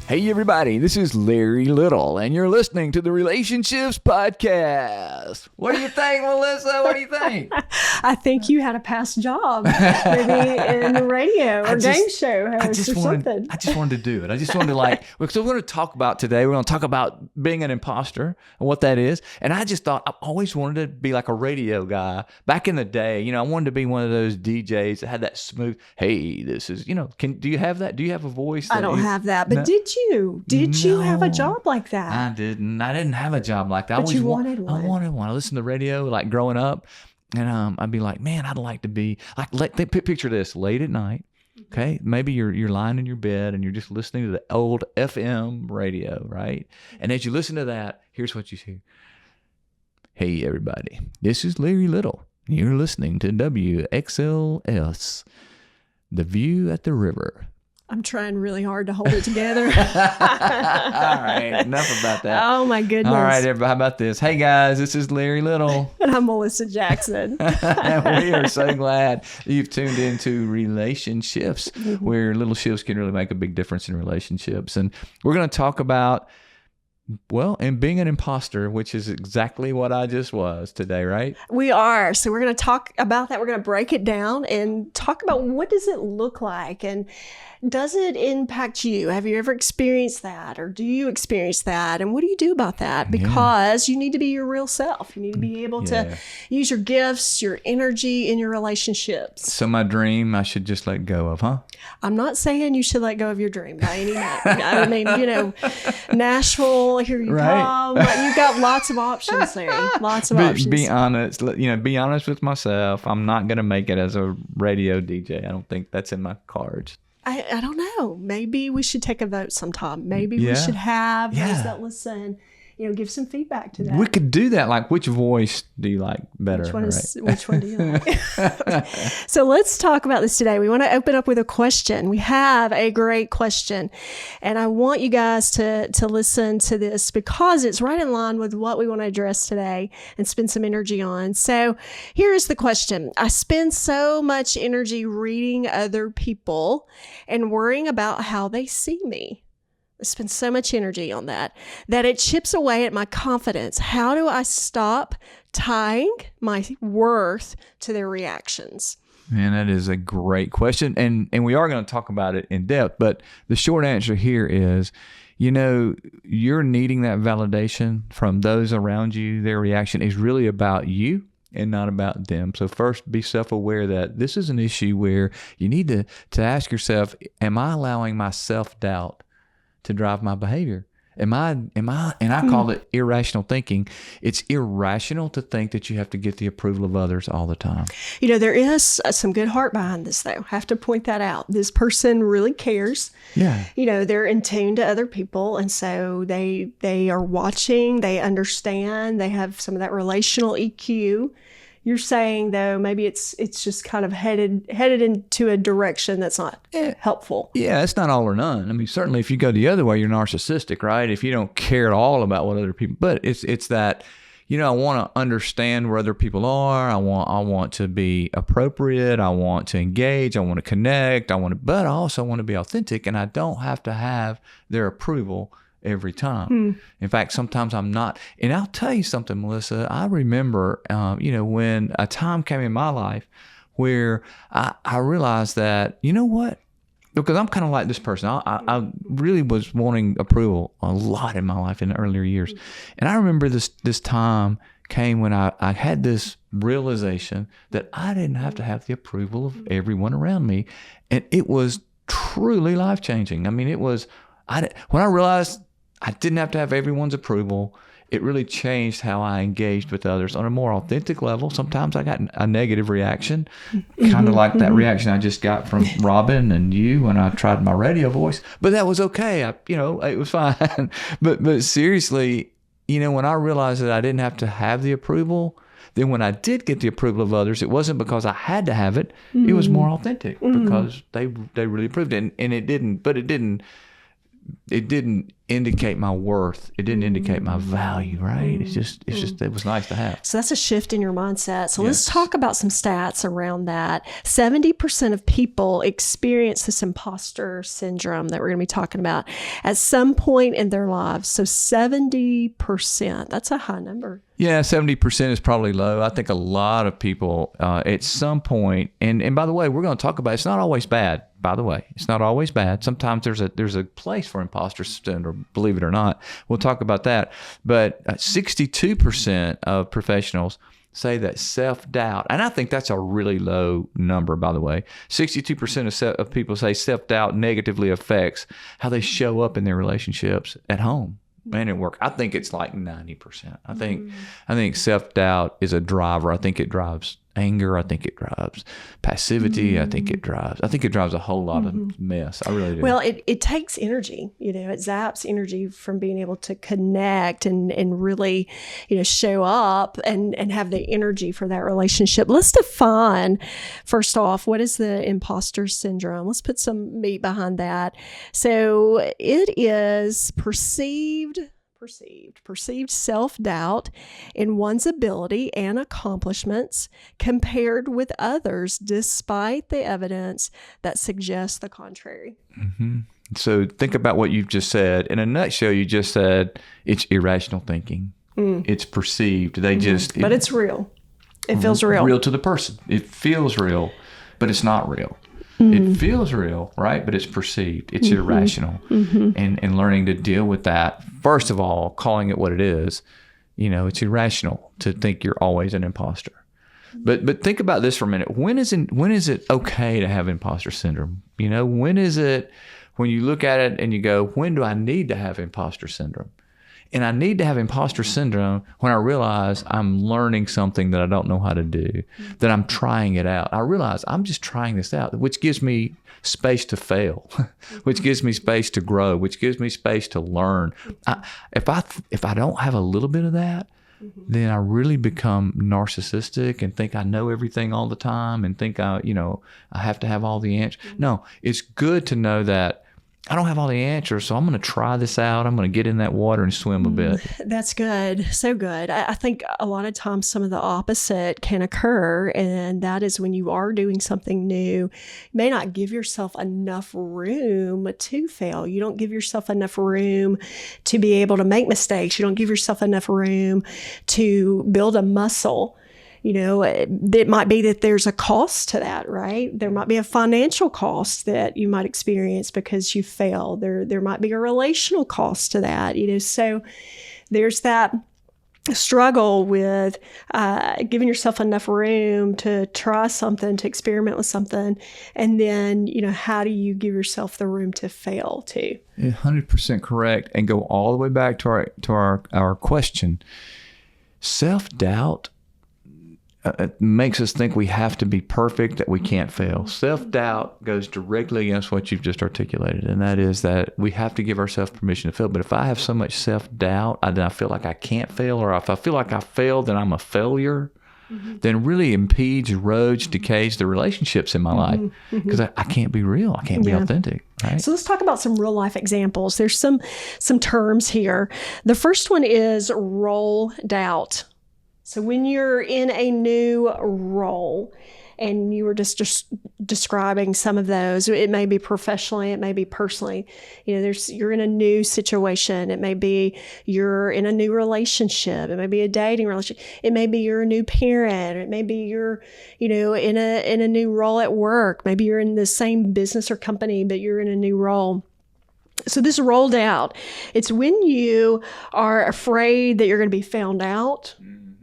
Hey everybody, this is Larry Little, and you're listening to the RelationShifts podcast. What do you think, Melissa? What do you think? I think you had a past job, maybe in the radio or game show host or something. I just wanted to do it. I just wanted to so we're going to talk about today, we're going to talk about being an imposter and what that is. And I just thought, I always wanted to be like a radio guy. Back in the day, I wanted to be one of those DJs that had that smooth, hey, this is, do you have that? Do you have a voice? I don't have that, but no? Did you have a job like that? I didn't have a job like that. But you wanted one. I wanted one. I listened to the radio like growing up, and I'd be like, man, I'd like to be like. Picture this: late at night. Okay, maybe you're lying in your bed and you're just listening to the old FM radio, right? And as you listen to that, here's what you hear: hey, everybody, this is Larry Little. You're listening to WXLS, The View at the River. I'm trying really hard to hold it together. All right, enough about that. Oh, my goodness. All right, everybody, how about this? Hey, guys, this is Larry Little. And I'm Melissa Jackson. And we are so glad you've tuned into RelationShifts, where little shifts can really make a big difference in relationships. And we're going to talk about, and being an imposter, which is exactly what I just was today, right? We are. So we're going to talk about that. We're going to break it down and talk about what does it look like and does it impact you? Have you ever experienced that, or do you experience that? And what do you do about that? Because you need to be your real self. You need to be able to use your gifts, your energy in your relationships. So my dream, I should just let go of, huh? I'm not saying you should let go of your dream by any means. I mean, Nashville, here you come. You've got lots of options there. Lots of options. Be honest. Be honest with myself. I'm not going to make it as a radio DJ. I don't think that's in my cards. I don't know. Maybe we should take a vote sometime. Maybe we should have those that listen, give some feedback to that. We could do that. Like, which voice do you like better? Which one do you like? So let's talk about this today. We want to open up with a question. We have a great question. And I want you guys to listen to this because it's right in line with what we want to address today and spend some energy on. So here's the question. I spend so much energy reading other people and worrying about how they see me. I spend so much energy on that it chips away at my confidence. How do I stop tying my worth to their reactions? Man, that is a great question. And we are going to talk about it in depth. But the short answer here is, you're needing that validation from those around you. Their reaction is really about you and not about them. So first, be self-aware that this is an issue where you need to ask yourself, am I allowing my self-doubt to drive my behavior? Am I, and I call it irrational thinking. It's irrational to think that you have to get the approval of others all the time. There is some good heart behind this, though. I have to point that out. This person really cares. Yeah. They're in tune to other people. And so they are watching, they understand, they have some of that relational EQ. You're saying, though, maybe it's just kind of headed into a direction that's not helpful. Yeah, it's not all or none. I mean, certainly if you go the other way, you're narcissistic, right? If you don't care at all about what other people, but it's that, I want to understand where other people are. I want to be appropriate. I want to engage. I want to connect. But I also want to be authentic, and I don't have to have their approval every time. In fact, sometimes I'm not. And I'll tell you something, Melissa. I remember, when a time came in my life where I realized that, what? Because I'm kind of like this person. I really was wanting approval a lot in my life in the earlier years. And I remember this time came when I had this realization that I didn't have to have the approval of everyone around me. And it was truly life-changing. I mean, when I realized I didn't have to have everyone's approval, it really changed how I engaged with others on a more authentic level. Sometimes I got a negative reaction, kind of like that reaction I just got from Robin and you when I tried my radio voice. But that was okay. It was fine. But seriously, when I realized that I didn't have to have the approval, then when I did get the approval of others, it wasn't because I had to have it. It was more authentic because they really approved it. And it didn't it didn't indicate my worth. It didn't indicate my value, right? It's just it was nice to have. So that's a shift in your mindset. So let's talk about some stats around that. 70% of people experience this imposter syndrome that we're going to be talking about at some point in their lives. So 70%, that's a high number. Yeah, 70% is probably low. I think a lot of people at some point, and by the way, we're going to talk about, it's not always bad, by the way. It's not always bad. Sometimes there's a place for imposter syndrome, believe it or not. We'll talk about that. But 62% of professionals say that self-doubt, and I think that's a really low number, by the way. 62% of people say self-doubt negatively affects how they show up in their relationships at home and at work. I think it's like 90%. I think self-doubt is a driver. I think it drives anger. I think it drives passivity. I think it drives a whole lot of mess. I really do. Well, it takes energy, it zaps energy from being able to connect and really, show up and have the energy for that relationship. Let's define, first off, what is the imposter syndrome? Let's put some meat behind that. So it is perceived self-doubt in one's ability and accomplishments compared with others, despite the evidence that suggests the contrary. Mm-hmm. So think about what you've just said. In a nutshell, you just said it's irrational thinking. It's perceived. But it's real. It feels real. Real to the person. It feels real, but it's not real. It feels real, right? But it's perceived. It's irrational. And learning to deal with that, first of all, calling it what it is, it's irrational to think you're always an imposter. But think about this for a minute. When is it okay to have imposter syndrome? When is it, when you look at it and you go, when do I need to have imposter syndrome? And I need to have imposter syndrome when I realize I'm learning something that I don't know how to do, that I'm trying it out. I realize I'm just trying this out, which gives me space to fail, which gives me space to grow, which gives me space to learn. If I don't have a little bit of that, then I really become narcissistic and think I know everything all the time and think I have to have all the answers. No, it's good to know that I don't have all the answers, so I'm going to try this out. I'm going to get in that water and swim a bit. That's good. So good. I think a lot of times some of the opposite can occur, and that is when you are doing something new, you may not give yourself enough room to fail. You don't give yourself enough room to be able to make mistakes. You don't give yourself enough room to build a muscle. It might be that there's a cost to that, right? There might be a financial cost that you might experience because you failed. There might be a relational cost to that, so there's that struggle with giving yourself enough room to try something, to experiment with something. And then, how do you give yourself the room to fail too? 100% correct. And go all the way back to our question. Self-doubt makes us think we have to be perfect, that we can't fail. Self-doubt goes directly against what you've just articulated, and that is that we have to give ourselves permission to fail. But if I have so much self-doubt, then I feel like I can't fail, or if I feel like I failed, then I'm a failure, then really impedes, erodes, decays the relationships in my life, because I can't be real. I can't be authentic. Right? So let's talk about some real life examples. There's some terms here. The first one is role doubt. So when you're in a new role, and you were just describing some of those, it may be professionally, it may be personally, you're in a new situation. It may be you're in a new relationship. It may be a dating relationship. It may be you're a new parent. It may be you're, in a new role at work. Maybe you're in the same business or company, but you're in a new role. So this role doubt, it's when you are afraid that you're going to be found out.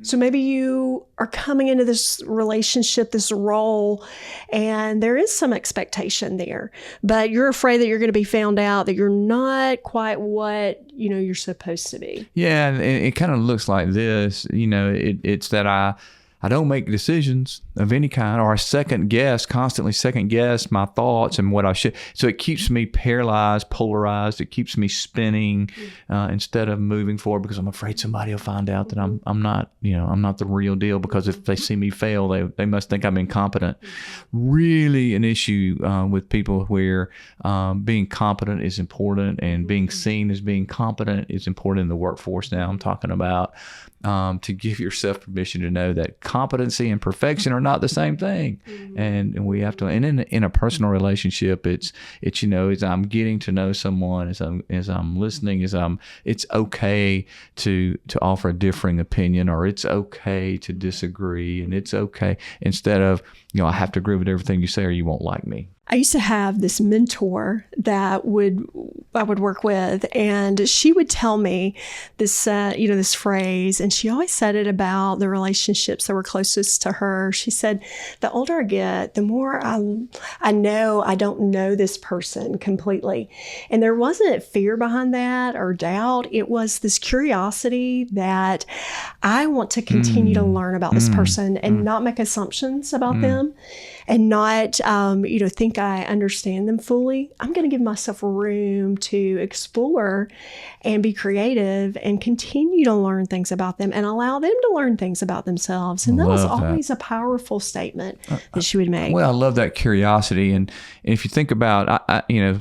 So maybe you are coming into this relationship, this role, and there is some expectation there, but you're afraid that you're going to be found out, that you're not quite what, you're supposed to be. Yeah, and it kind of looks like this, it's that I I don't make decisions of any kind, or I constantly second guess my thoughts and what I should. So it keeps me paralyzed, polarized. It keeps me spinning instead of moving forward, because I'm afraid somebody will find out that I'm not the real deal, because if they see me fail, they must think I'm incompetent. Really an issue with people where being competent is important, and being seen as being competent is important in the workforce. Now I'm talking about to give yourself permission to know that competency and perfection are not the same thing. And we have to, and in a personal relationship, it's as I'm getting to know someone, as I'm listening, it's okay to offer a differing opinion, or it's okay to disagree, and it's okay, instead of, I have to agree with everything you say or you won't like me. I used to have this mentor that I would work with, and she would tell me this, this phrase, and she always said it about the relationships that were closest to her. She said, the older I get, the more I know I don't know this person completely. And there wasn't fear behind that or doubt. It was this curiosity that I want to continue to learn about this person and not make assumptions about them, and not, think I understand them fully. I'm going to give myself room to explore and be creative and continue to learn things about them and allow them to learn things about themselves. And that was always a powerful statement that she would make. Well, I love that curiosity. And if you think about,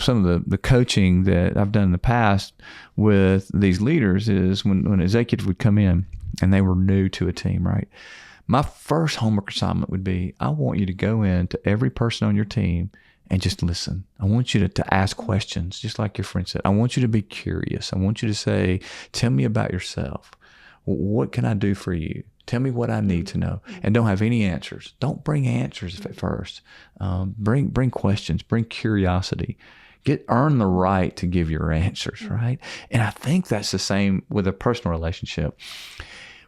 some of the coaching that I've done in the past with these leaders is when executives would come in and they were new to a team, right? My first homework assignment would be, I want you to go in to every person on your team and just listen. I want you to ask questions, just like your friend said. I want you to be curious. I want you to say, tell me about yourself. What can I do for you? Tell me what I need to know. And don't have any answers. Don't bring answers at first. Bring questions. Bring curiosity. Earn the right to give your answers, right? And I think that's the same with a personal relationship.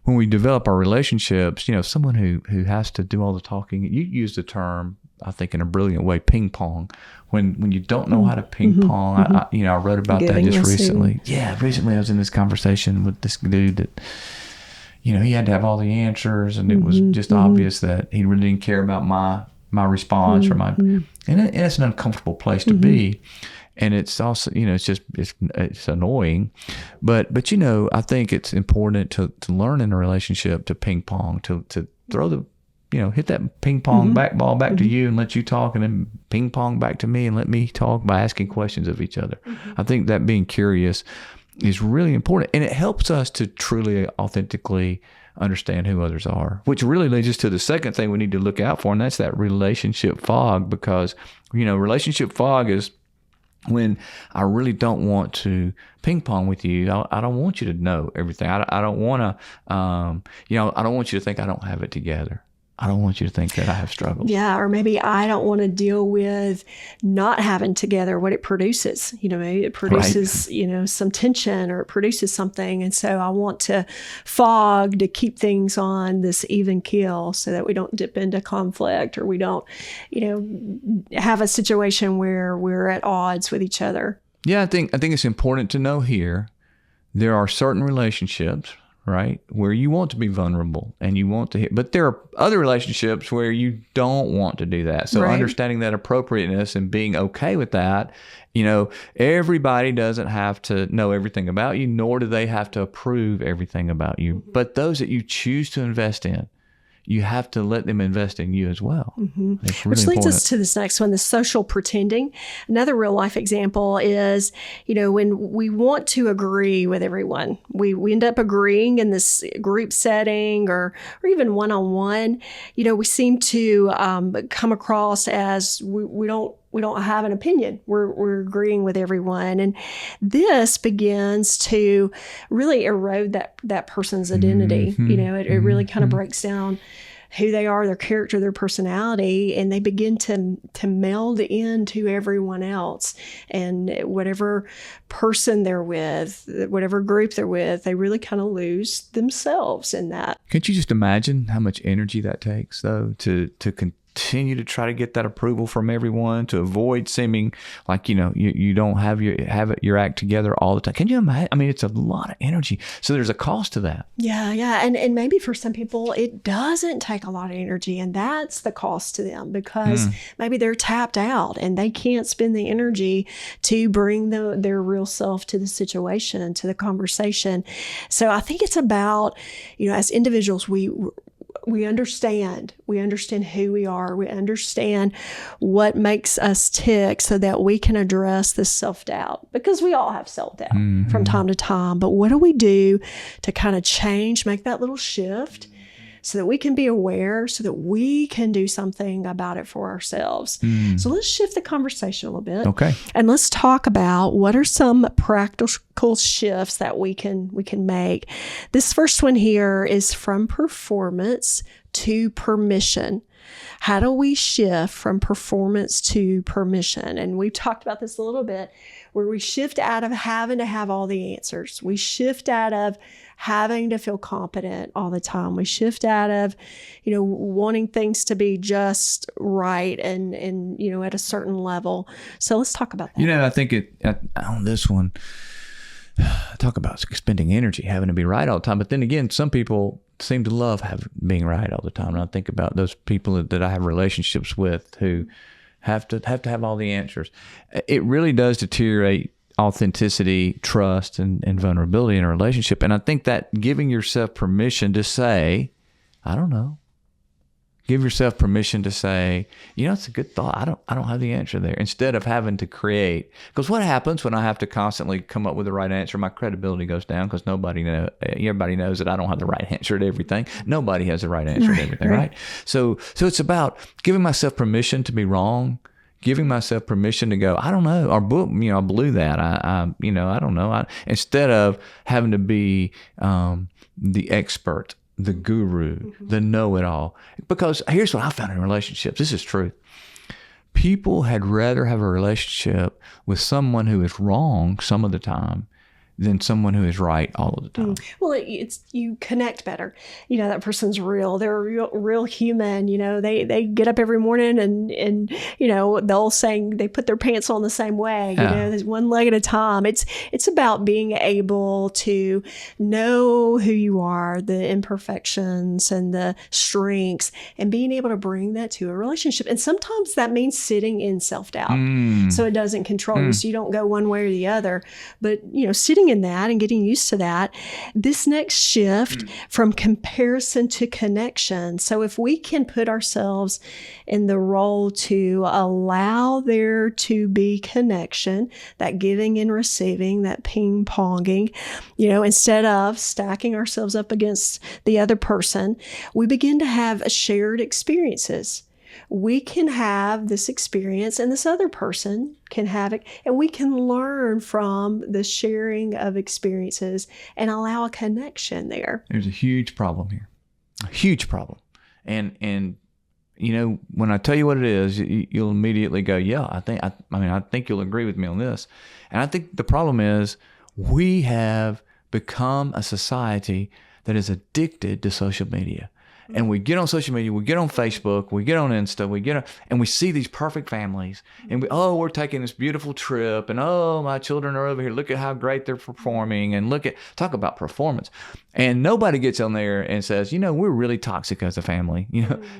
When we develop our relationships, someone who has to do all the talking, you use the term, I think in a brilliant way, ping pong. When you don't know how to ping pong, I wrote about that just recently. Yeah, recently I was in this conversation with this dude that, he had to have all the answers, and it was just obvious that he really didn't care about my response or my, and it's an uncomfortable place to be. And it's also, it's annoying, but I think it's important to learn in a relationship to ping pong, to throw the, hit that ping pong ball back to you and let you talk, and then ping pong back to me and let me talk by asking questions of each other. I think that being curious is really important, and it helps us to truly, authentically understand who others are, which really leads us to the second thing we need to look out for, and that's that relationship fog, because, relationship fog is when I really don't want to ping pong with you. I don't want you to know everything. I don't want to, I don't want you to think I don't have it together. I don't want you to think that I have struggles. Yeah, or maybe I don't want to deal with not having together what it produces. Maybe it produces, some tension, or it produces something. And so I want to fog to keep things on this even keel so that we don't dip into conflict, or we don't, have a situation where we're at odds with each other. Yeah, I think it's important to know here, there are certain relationships, right, where you want to be vulnerable and you want to hit, but there are other relationships where you don't want to do that. So understanding that appropriateness and being okay with that, everybody doesn't have to know everything about you, nor do they have to approve everything about you. But those that you choose to invest in, you have to let them invest in you as well. It's really Which leads important. us to this next one, the social pretending. Another real life example is, when we want to agree with everyone, we end up agreeing in this group setting or even one-on-one. We seem to come across as we don't have an opinion. We're agreeing with everyone. And this begins to really erode that person's identity. It really kind of breaks down who they are, their character, their personality, and they begin to meld into everyone else. And whatever person they're with, whatever group they're with, they really kind of lose themselves in that. Can't you just imagine how much energy that takes, though, to continue to try to get that approval from everyone, to avoid seeming like, you don't have your act together all the time. Can you imagine? I mean, it's a lot of energy. So there's a cost to that. Yeah. And maybe for some people, it doesn't take a lot of energy, and that's the cost to them, because maybe they're tapped out and they can't spend the energy to bring their real self to the situation, to the conversation. So I think it's about, as individuals, we understand who we are. We understand what makes us tick, so that we can address this self-doubt, because we all have self-doubt from time to time. But what do we do to kind of change, make that little shift, so that we can be aware, so that we can do something about it for ourselves? So let's shift the conversation a little bit. Okay. And let's talk about what are some practical shifts that we can make. This first one here is from performance to permission. How do we shift from performance to permission? And we've talked about this a little bit, where we shift out of having to have all the answers. We shift out of having to feel competent all the time. We shift out of, wanting things to be just right and at a certain level. So let's talk about that. I think on this one, talk about expending energy, having to be right all the time. But then again, some people seem to love being right all the time. And I think about those people that I have relationships with who have to have all the answers. It really does deteriorate authenticity, trust, and vulnerability in a relationship. And I think that giving yourself permission to say, I don't know. Give yourself permission to say, it's a good thought. I don't have the answer there. Instead of having to create, because what happens when I have to constantly come up with the right answer? My credibility goes down, because everybody knows that I don't have the right answer to everything. Nobody has the right answer to everything, right? So it's about giving myself permission to be wrong, giving myself permission to go, I don't know, or I blew that. I don't know. Instead of having to be the expert, the guru, the know-it-all. Because here's what I found in relationships. This is truth. People had rather have a relationship with someone who is wrong some of the time than someone who is right all of the time. Well, you connect better. That person's real. They're a real human. They get up every morning and they'll they put their pants on the same way. There's one leg at a time. It's about being able to know who you are, the imperfections and the strengths, and being able to bring that to a relationship. And sometimes that means sitting in self-doubt, so it doesn't control you, so you don't go one way or the other. But sitting in that and getting used to that. This next shift from comparison to connection. So if we can put ourselves in the role to allow there to be connection, that giving and receiving, that ping-ponging, instead of stacking ourselves up against the other person, we begin to have shared experiences. We can have this experience and this other person can have it, and we can learn from the sharing of experiences and allow a connection there. There's a huge problem here, a huge problem. And when I tell you what it is, you'll immediately go, yeah, I think you'll agree with me on this. And I think the problem is we have become a society that is addicted to social media. And we get on social media, we get on Facebook, we get on Insta, and we see these perfect families. And we're taking this beautiful trip, and my children are over here. Look at how great they're performing, and talk about performance. And nobody gets on there and says, we're really toxic as a family.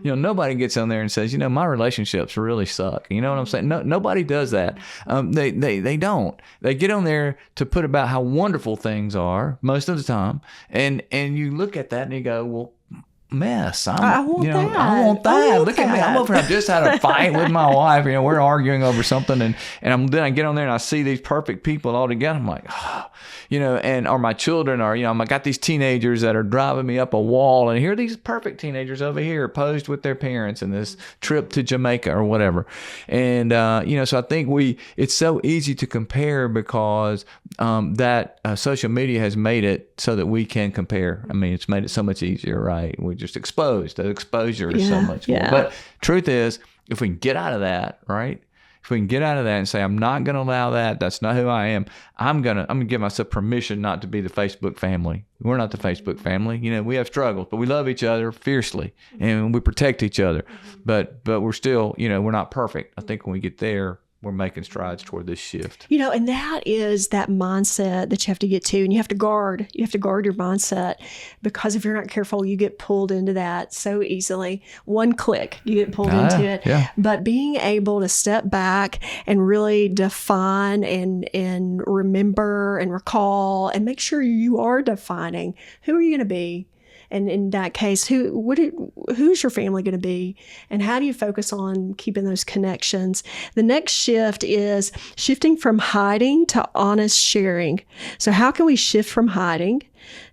Nobody gets on there and says, my relationships really suck. You know what I'm saying? No, nobody does that. They don't. They get on there to put about how wonderful things are most of the time. And you look at that and you go, well, mess. I want that. Look at me. I'm over here. I just had a fight with my wife. We're arguing over something, and then I get on there and I see these perfect people all together. I'm like, or my children are, I got these teenagers that are driving me up a wall, and here are these perfect teenagers over here posed with their parents in this trip to Jamaica or whatever. And, so I think it's so easy to compare because that social media has made it so that we can compare. I mean, it's made it so much easier, right? We're just exposed. The exposure is so much more. But truth is, if we can get out of that, right? if we can get out of that and say, I'm not going to allow that. That's not who I am. I'm going to give myself permission not to be the Facebook family. We're not the Facebook family. We have struggles, but we love each other fiercely and we protect each other. But we're still, we're not perfect. I think when we get there, we're making strides toward this shift. And that is that mindset that you have to get to, and you have to guard your mindset, because if you're not careful, you get pulled into that so easily. One click, you get pulled into it. Yeah. But being able to step back and really define and remember and recall and make sure you are defining who are you going to be. And in that case, who's your family going to be? And how do you focus on keeping those connections? The next shift is shifting from hiding to honest sharing. So how can we shift from hiding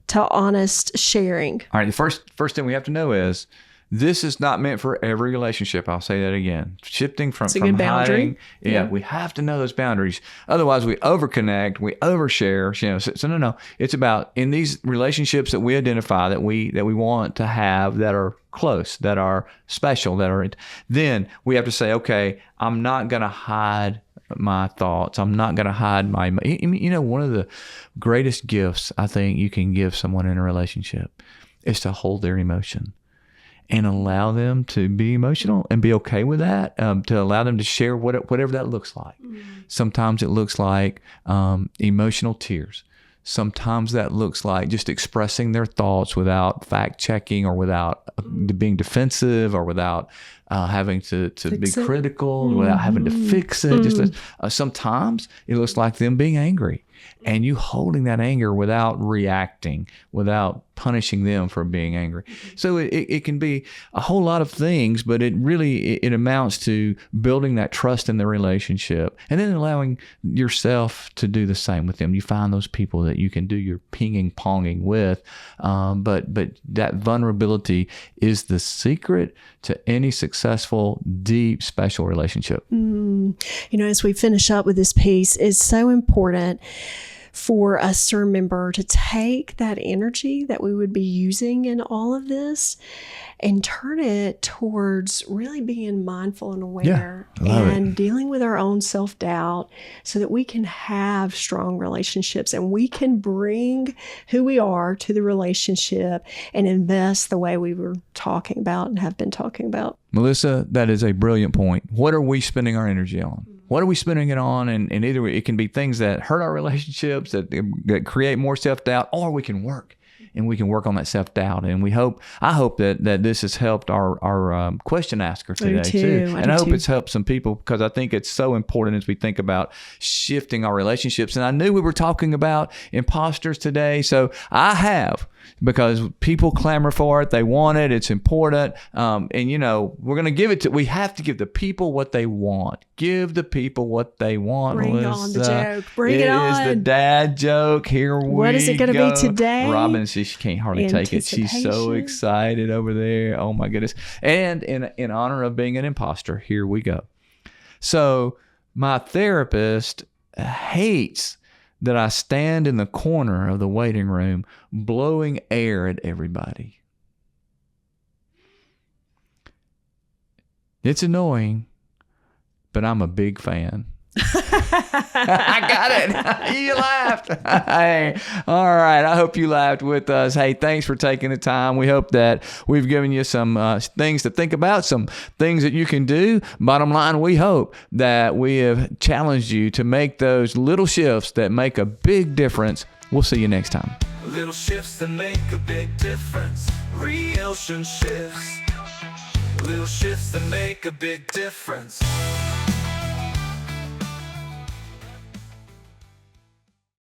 to honest sharing? All right. The first thing we have to know is this is not meant for every relationship. I'll say that again. Shifting from hiding. Yeah, we have to know those boundaries. Otherwise, we overconnect, we overshare. So no. It's about in these relationships that we identify that we want to have that are close, that are special, then we have to say, okay, I'm not going to hide my thoughts. I'm not going to hide my. One of the greatest gifts I think you can give someone in a relationship is to hold their emotion. And allow them to be emotional and be okay with that, to allow them to share whatever that looks like. Sometimes it looks like emotional tears. Sometimes that looks like just expressing their thoughts without fact checking or without being defensive or without having to be critical, without having to fix it. Sometimes it looks like them being angry and you holding that anger without reacting, without punishing them for being angry. So it can be a whole lot of things, but it really amounts to building that trust in the relationship and then allowing yourself to do the same with them. You find those people that you can do your pinging ponging with, but that vulnerability is the secret to any successful, deep, special relationship. As we finish up with this piece, it's so important for us to remember to take that energy that we would be using in all of this and turn it towards really being mindful and aware and dealing with our own self-doubt so that we can have strong relationships and we can bring who we are to the relationship and invest the way we were talking about and have been talking about. Melissa, that is a brilliant point. What are we spending our energy on? What are we spending it on? And either it can be things that hurt our relationships, that create more self-doubt, or we can work on that self-doubt. And I hope that this has helped our question asker today too. And I hope it's helped some people, because I think it's so important as we think about shifting our relationships. And I knew we were talking about imposters today. So I have, because people clamor for it. They want it. It's important. And we're going to give it we have to give the people what they want. Give the people what they want. Bring on the joke. Bring it on. It is the dad joke. Here we go. What is it going to be today? Robin, she can't hardly take it. She's so excited over there. Oh my goodness. And in honor of being an imposter, here we go. So my therapist hates that I stand in the corner of the waiting room blowing air at everybody. It's annoying, but I'm a big fan. I got it. You laughed. Hey, all right. I hope you laughed with us. Hey, thanks for taking the time. We hope that we've given you some things to think about, some things that you can do. Bottom line, we hope that we have challenged you to make those little shifts that make a big difference. We'll see you next time. Little shifts that make a big difference. RelationShifts. Little shifts that make a big difference.